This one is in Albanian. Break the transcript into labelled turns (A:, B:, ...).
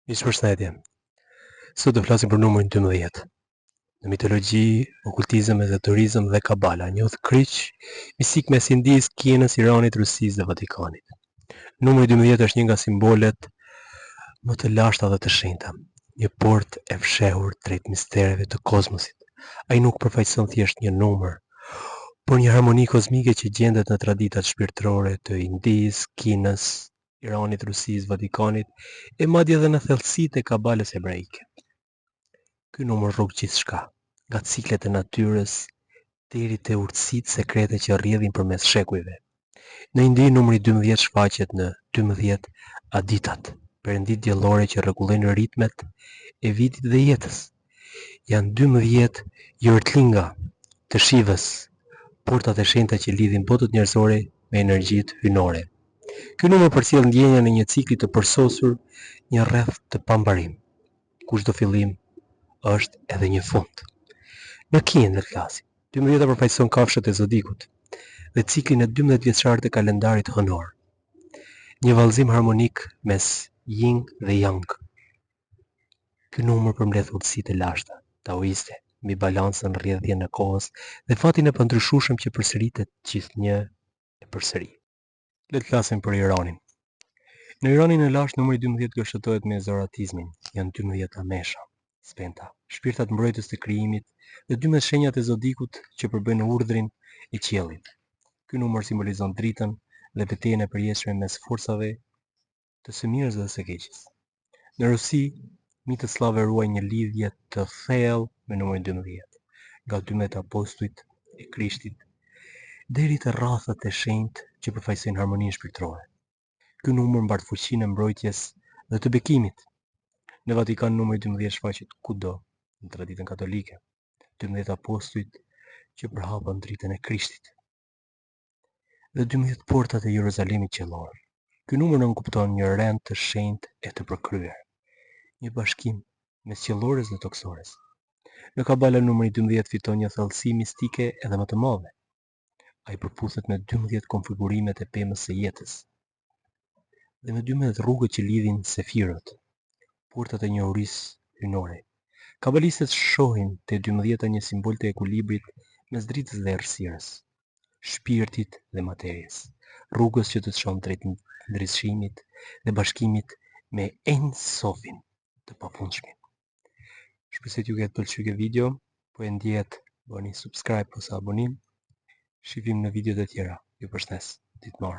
A: Mirëmëngjes. Sot do flasim për numrin 12. Në mitologji, okultizëm, ezoterizëm dhe kabala njohët kryq, mistik mes Indisë, Kinës, Iranit, Rusisë dhe Vatikanit. Numri 12 është një nga simbolet më të lashta dhe të shenjta, një portë e fshehur drejt mistereve të kozmosit. Ai nuk përfaqëson thjesht një numër, por një harmoni kozmike që gjendet në traditat shpirtërore të Indisë, Kinës, Iranit, Rusisë, Vatikanit e madje edhe në thellësitë e kabalës hebraike. Ky numër rrog gjithçka, nga ciklet e natyrës deri te urtësitë sekrete që rrjedhin përmes shekujve. Në Indi numri 12 shfaqet në 12 aditat, perënditë diellore që rregullojnë ritmet e vitit dhe jetës. Janë 12 jortlinga të Shivës, portat e shenjta që lidhin botët njerëzore me energjitë hyjnore. Ky numër përcjell ndjenja në një cikël të përsosur, një rreth të pambarim, ku çdo fillim është edhe një fund. Në Kinë le të flasim. 12 përfaqëson kafshët e zodikut dhe ciklin e 12 vjeçar të kalendarit hënor. Një vallëzim harmonik mes Yin dhe Yang. Ky numër përmbledh udhësitë e lashta, taoiste, mbi balancën, rrjedhjen e kohës dhe fatin e pandryshueshëm që përsëritet gjithnjë e përsëri. Le të flasim për Iranin. Në Iranin e lashtë numri 12 gështohet me zoratizmin. Janë 12 amesha, spenta, shpirtat mbrojtës të krijimit dhe 12 shenjat e zodikut që përbëjnë urdhrin e qiellit. Ky numër simbolizon dritën dhe betejën e përjetshme mes forcave të së mirës dhe së keqes. Në Rusi, mitët slave ruajnë një lidhje të thellë me numrin 12, nga 12 apostujt e Krishtit deri te rrathat e shenjtë që përfaqësojnë harmoninë shpirtërore. Ky numër mbart fuqinë e mbrojtjes dhe të bekimit. Në Vatikan numri 12 shfaqet kudo, në traditën katolike, 12 apostujt që përhapën dritën e Krishtit dhe 12 portat e Jeruzalemit qiellor. Ky numër nënkupton një rend të shenjtë e të përkryer, një bashkim mes qiellores dhe toksores. Në Kabala numri 12 fiton një thellësi mistike edhe më të madhe. Ai përputhet me 12 konfigurimet e pemës së jetës dhe me 12 rrugët që lidhin sefirët, portat e njohurisë hyjnore. Kabalistët shohin te 12 një simbol të ekuilibrit mes dritës dhe errësirës, shpirtit dhe materjes, rrugës që të çon drejt ndryshimit dhe bashkimit me Ein Sofin, të pafundshmin. Shpresoj t'ju ketë pëlqyer kjo video, po e ndjehet bëni subscribe ose abonim. Shihim në videot e tjera. Ju përshëndes. Ditë mbarë.